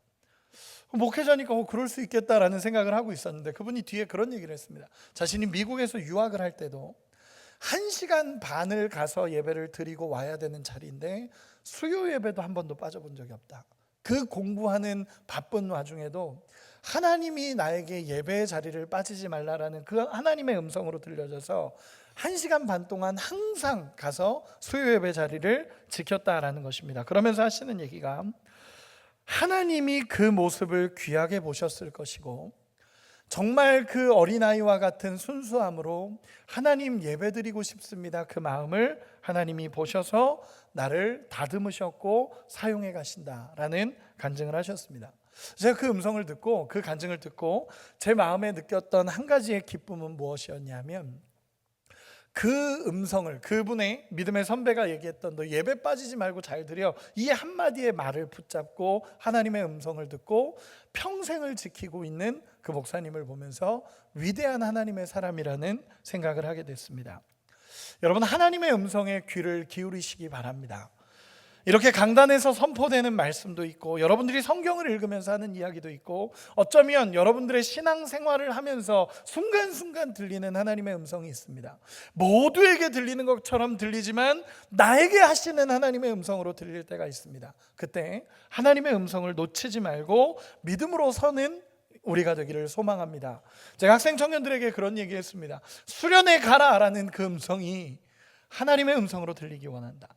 목회자니까 그럴 수 있겠다라는 생각을 하고 있었는데 그분이 뒤에 그런 얘기를 했습니다. 자신이 미국에서 유학을 할 때도 1시간 반을 가서 예배를 드리고 와야 되는 자리인데 수요 예배도 한 번도 빠져본 적이 없다. 그 공부하는 바쁜 와중에도 하나님이 나에게 예배의 자리를 빠지지 말라라는 그 하나님의 음성으로 들려져서 1시간 반 동안 항상 가서 수요 예배 자리를 지켰다라는 것입니다. 그러면서 하시는 얘기가 하나님이 그 모습을 귀하게 보셨을 것이고 정말 그 어린아이와 같은 순수함으로 하나님 예배드리고 싶습니다, 그 마음을 하나님이 보셔서 나를 다듬으셨고 사용해 가신다라는 간증을 하셨습니다. 제가 그 음성을 듣고, 그 간증을 듣고 제 마음에 느꼈던 한 가지의 기쁨은 무엇이었냐면 그 음성을, 그분의 믿음의 선배가 얘기했던 너 예배 빠지지 말고 잘 드려, 이 한마디의 말을 붙잡고 하나님의 음성을 듣고 평생을 지키고 있는 그 목사님을 보면서 위대한 하나님의 사람이라는 생각을 하게 됐습니다. 여러분, 하나님의 음성에 귀를 기울이시기 바랍니다. 이렇게 강단에서 선포되는 말씀도 있고 여러분들이 성경을 읽으면서 하는 이야기도 있고 어쩌면 여러분들의 신앙생활을 하면서 순간순간 들리는 하나님의 음성이 있습니다. 모두에게 들리는 것처럼 들리지만 나에게 하시는 하나님의 음성으로 들릴 때가 있습니다. 그때 하나님의 음성을 놓치지 말고 믿음으로 서는 우리가 되기를 소망합니다. 제가 학생 청년들에게 그런 얘기했습니다. 수련회 가라라는 그 음성이 하나님의 음성으로 들리기 원한다.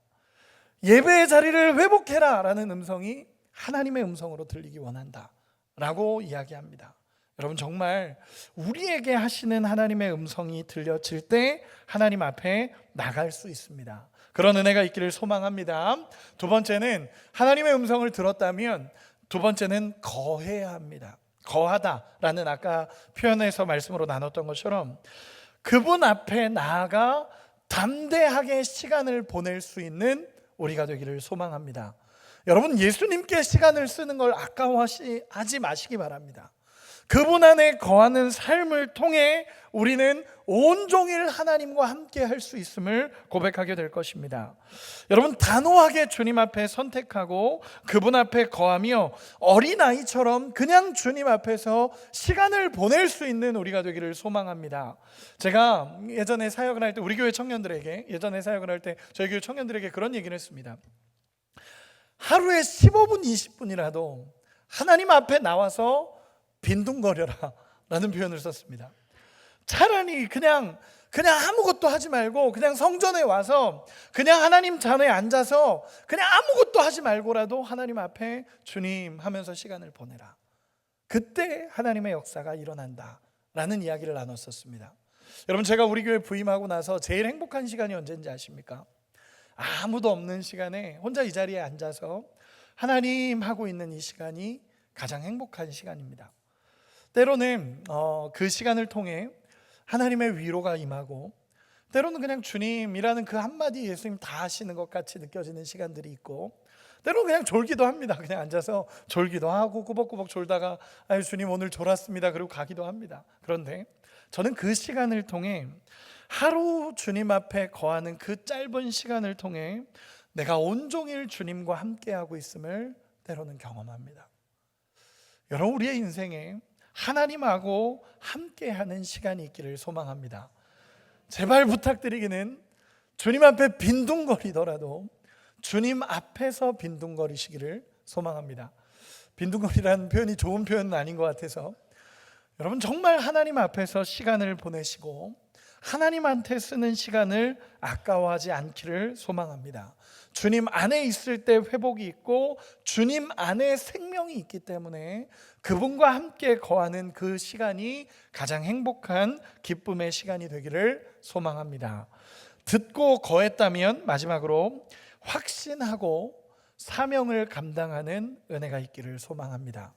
예배의 자리를 회복해라 라는 음성이 하나님의 음성으로 들리기 원한다 라고 이야기합니다. 여러분, 정말 우리에게 하시는 하나님의 음성이 들려질 때 하나님 앞에 나갈 수 있습니다. 그런 은혜가 있기를 소망합니다. 두 번째는 하나님의 음성을 들었다면 두 번째는 거해야 합니다. 거하다라는 아까 표현에서 말씀으로 나눴던 것처럼 그분 앞에 나아가 담대하게 시간을 보낼 수 있는 우리가 되기를 소망합니다. 여러분, 예수님께 시간을 쓰는 걸 아까워하지 마시기 바랍니다. 그분 안에 거하는 삶을 통해 우리는 온종일 하나님과 함께 할 수 있음을 고백하게 될 것입니다. 여러분, 단호하게 주님 앞에 선택하고 그분 앞에 거하며 어린아이처럼 그냥 주님 앞에서 시간을 보낼 수 있는 우리가 되기를 소망합니다. 제가 예전에 사역을 할 때 우리 교회 청년들에게, 저희 교회 청년들에게 그런 얘기를 했습니다. 하루에 15분 20분이라도 하나님 앞에 나와서 빈둥거려라 라는 표현을 썼습니다. 차라리 그냥 아무것도 하지 말고 그냥 성전에 와서 그냥 하나님 잔에 앉아서 그냥 아무것도 하지 말고라도 하나님 앞에 주님 하면서 시간을 보내라. 그때 하나님의 역사가 일어난다 라는 이야기를 나눴었습니다. 여러분, 제가 우리 교회 부임하고 나서 제일 행복한 시간이 언제인지 아십니까? 아무도 없는 시간에 혼자 이 자리에 앉아서 하나님 하고 있는 이 시간이 가장 행복한 시간입니다. 때로는 그 시간을 통해 하나님의 위로가 임하고 때로는 그냥 주님이라는 그 한마디 예수님 다 하시는 것 같이 느껴지는 시간들이 있고, 때로는 그냥 졸기도 합니다. 그냥 앉아서 졸기도 하고 꾸벅꾸벅 졸다가 아유 주님 오늘 졸았습니다 그리고 가기도 합니다. 그런데 저는 그 시간을 통해, 하루 주님 앞에 거하는 그 짧은 시간을 통해 내가 온종일 주님과 함께하고 있음을 때로는 경험합니다. 여러분, 우리의 인생에 하나님하고 함께하는 시간이 있기를 소망합니다. 제발 부탁드리기는 주님 앞에 빈둥거리더라도 주님 앞에서 빈둥거리시기를 소망합니다. 빈둥거리라는 표현이 좋은 표현은 아닌 것 같아서, 여러분 정말 하나님 앞에서 시간을 보내시고 하나님한테 쓰는 시간을 아까워하지 않기를 소망합니다. 주님 안에 있을 때 회복이 있고 주님 안에 생명이 있기 때문에 그분과 함께 거하는 그 시간이 가장 행복한 기쁨의 시간이 되기를 소망합니다. 듣고 거했다면 마지막으로 확신하고 사명을 감당하는 은혜가 있기를 소망합니다.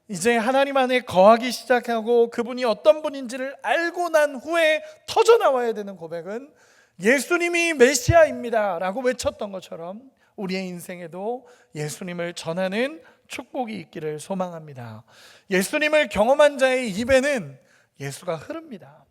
이제 하나님 안에 거하기 시작하고 그분이 어떤 분인지를 알고 난 후에 터져나와야 되는 고백은 예수님이 메시아입니다 라고 외쳤던 것처럼 우리의 인생에도 예수님을 전하는 축복이 있기를 소망합니다. 예수님을 경험한 자의 입에는 예수가 흐릅니다.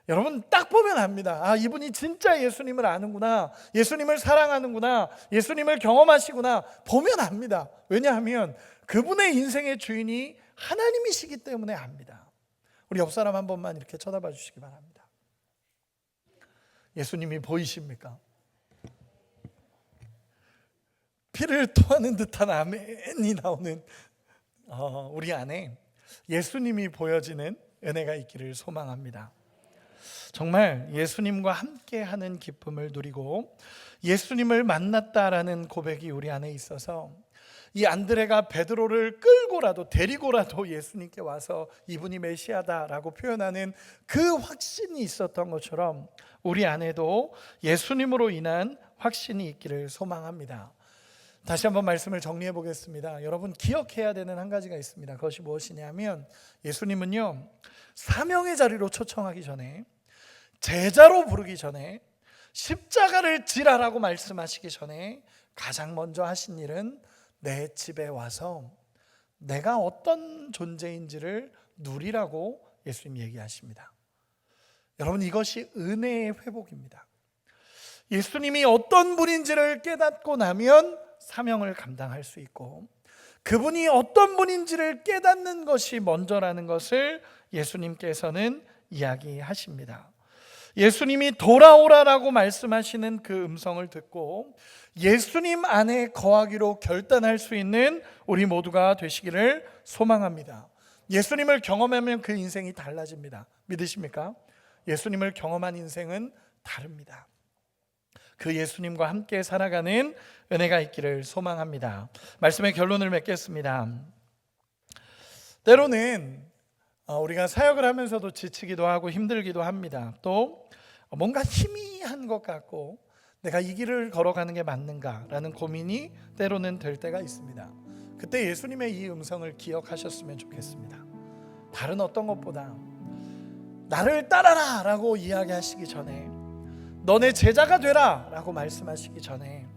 여러분 딱 보면 압니다. 아, 이분이 진짜 예수님을 아는구나, 예수님을 사랑하는구나, 예수님을 경험하시구나 보면 압니다. 왜냐하면 그분의 인생의 주인이 하나님이시기 때문에 압니다. 우리 옆 사람 한 번만 이렇게 쳐다봐 주시기 바랍니다. 예수님이 보이십니까? 피를 토하는 듯한 아멘이 나오는 우리 안에 예수님이 보여지는 은혜가 있기를 소망합니다. 정말 예수님과 함께하는 기쁨을 누리고 예수님을 만났다라는 고백이 우리 안에 있어서 이 안드레가 베드로를 끌고라도 데리고라도 예수님께 와서 이분이 메시아다라고 표현하는 그 확신이 있었던 것처럼 우리 안에도 예수님으로 인한 확신이 있기를 소망합니다. 다시 한번 말씀을 정리해 보겠습니다. 여러분 기억해야 되는 한 가지가 있습니다. 그것이 무엇이냐면 예수님은요, 사명의 자리로 초청하기 전에, 제자로 부르기 전에, 십자가를 지라라고 말씀하시기 전에 가장 먼저 하신 일은 내 집에 와서 내가 어떤 존재인지를 누리라고 예수님 얘기하십니다. 여러분 이것이 은혜의 회복입니다. 예수님이 어떤 분인지를 깨닫고 나면 사명을 감당할 수 있고, 그분이 어떤 분인지를 깨닫는 것이 먼저라는 것을 예수님께서는 이야기하십니다. 예수님이 돌아오라라고 말씀하시는 그 음성을 듣고 예수님 안에 거하기로 결단할 수 있는 우리 모두가 되시기를 소망합니다. 예수님을 경험하면 그 인생이 달라집니다. 믿으십니까? 예수님을 경험한 인생은 다릅니다. 그 예수님과 함께 살아가는 은혜가 있기를 소망합니다. 말씀의 결론을 맺겠습니다. 때로는 우리가 사역을 하면서도 지치기도 하고 힘들기도 합니다. 또 뭔가 희미한 것 같고 내가 이 길을 걸어가는 게 맞는가라는 고민이 때로는 될 때가 있습니다. 그때 예수님의 이 음성을 기억하셨으면 좋겠습니다. 다른 어떤 것보다 나를 따라라 라고 이야기하시기 전에, 너네 제자가 되라 라고 말씀하시기 전에,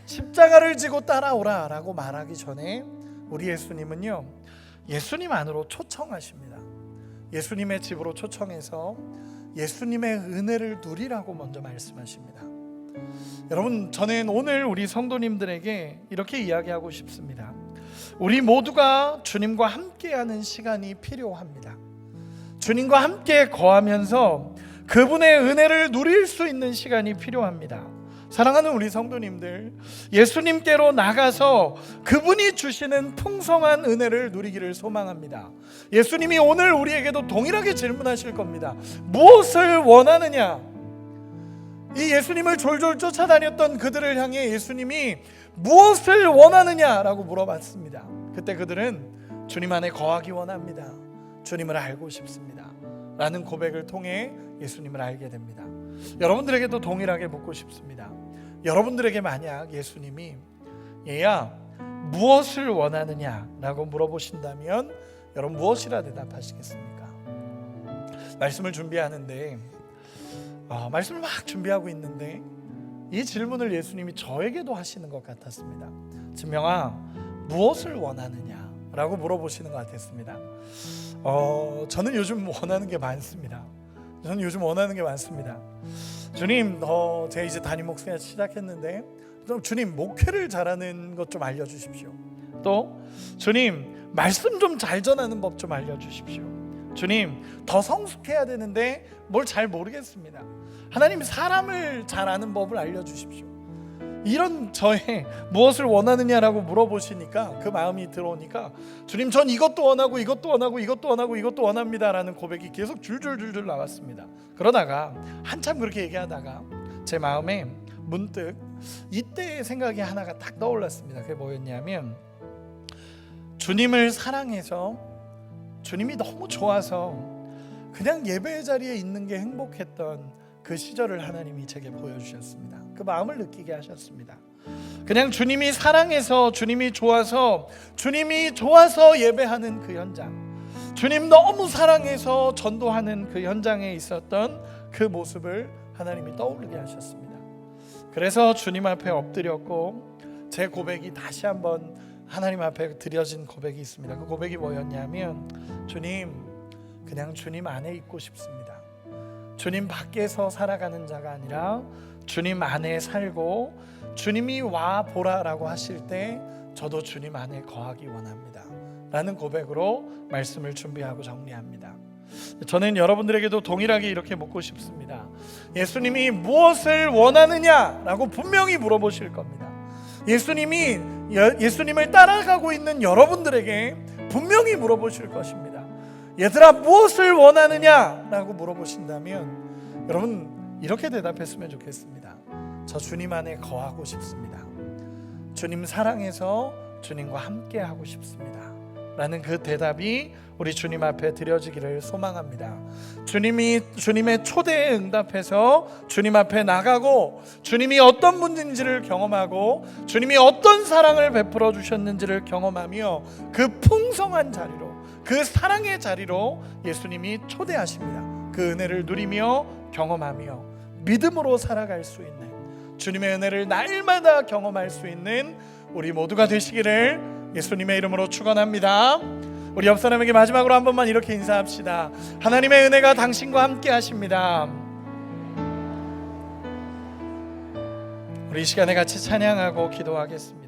십자가를 지고 따라오라 라고 말하기 전에 우리 예수님은요, 예수님 안으로 초청하십니다. 예수님의 집으로 초청해서 예수님의 은혜를 누리라고 먼저 말씀하십니다. 여러분 저는 오늘 우리 성도님들에게 이렇게 이야기하고 싶습니다. 우리 모두가 주님과 함께하는 시간이 필요합니다. 주님과 함께 거하면서 그분의 은혜를 누릴 수 있는 시간이 필요합니다. 사랑하는 우리 성도님들, 예수님께로 나가서 그분이 주시는 풍성한 은혜를 누리기를 소망합니다. 예수님이 오늘 우리에게도 동일하게 질문하실 겁니다. 무엇을 원하느냐? 이 예수님을 졸졸 쫓아다녔던 그들을 향해 예수님이 무엇을 원하느냐라고 물어봤습니다. 그때 그들은 주님 안에 거하기 원합니다. 주님을 알고 싶습니다 라는 고백을 통해 예수님을 알게 됩니다. 여러분들에게도 동일하게 묻고 싶습니다. 여러분들에게 만약 예수님이 얘야 무엇을 원하느냐 라고 물어보신다면 여러분 무엇이라 대답하시겠습니까? 말씀을 준비하는데 말씀을 막 준비하고 있는데 이 질문을 예수님이 저에게도 하시는 것 같았습니다. 진명아, 무엇을 원하느냐? 라고 물어보시는 것 같았습니다. 저는 요즘 원하는 게 많습니다. 주님, 제가 이제 담임 목사님 시작했는데 주님, 목회를 잘하는 것 좀 알려주십시오. 또 주님, 말씀 좀 잘 전하는 법 좀 알려주십시오. 주님, 더 성숙해야 되는데 뭘 잘 모르겠습니다. 하나님, 사람을 잘 아는 법을 알려주십시오. 이런 저의 무엇을 원하느냐라고 물어보시니까 그 마음이 들어오니까 주님, 전 이것도 원하고 이것도 원하고 이것도 원하고 이것도 원합니다 라는 고백이 계속 줄줄줄줄 나왔습니다. 그러다가 한참 그렇게 얘기하다가 제 마음에 문득 이때의 생각이 하나가 딱 떠올랐습니다. 그게 뭐였냐면, 주님을 사랑해서 주님이 너무 좋아서 그냥 예배 자리에 있는 게 행복했던 그 시절을 하나님이 제게 보여주셨습니다. 그 마음을 느끼게 하셨습니다. 그냥 주님이 사랑해서 주님이 좋아서 예배하는 그 현장, 주님 너무 사랑해서 전도하는 그 현장에 있었던 그 모습을 하나님이 떠오르게 하셨습니다. 그래서 주님 앞에 엎드렸고 제 고백이 다시 한번 하나님 앞에 드려진 고백이 있습니다. 그 고백이 뭐였냐면, 주님, 그냥 주님 안에 있고 싶습니다. 주님 밖에서 살아가는 자가 아니라 주님 안에 살고 주님이 와 보라라고 하실 때 저도 주님 안에 거하기 원합니다 라는 고백으로 말씀을 준비하고 정리합니다. 저는 여러분들에게도 동일하게 이렇게 묻고 싶습니다. 예수님이 무엇을 원하느냐라고 분명히 물어보실 겁니다. 예수님을 따라가고 있는 여러분들에게 분명히 물어보실 것입니다. 얘들아, 무엇을 원하느냐라고 물어보신다면 여러분 이렇게 대답했으면 좋겠습니다. 저 주님 안에 거하고 싶습니다. 주님 사랑해서 주님과 함께 하고 싶습니다 라는 그 대답이 우리 주님 앞에 드려지기를 소망합니다. 주님의 초대에 응답해서 주님 앞에 나가고 주님이 어떤 분인지를 경험하고 주님이 어떤 사랑을 베풀어 주셨는지를 경험하며 그 풍성한 자리로, 그 사랑의 자리로 예수님이 초대하십니다. 그 은혜를 누리며 경험하며 믿음으로 살아갈 수 있는, 주님의 은혜를 날마다 경험할 수 있는 우리 모두가 되시기를 예수님의 이름으로 축원합니다. 우리 옆 사람에게 마지막으로 한 번만 이렇게 인사합시다. 하나님의 은혜가 당신과 함께 하십니다. 우리 이 시간에 같이 찬양하고 기도하겠습니다.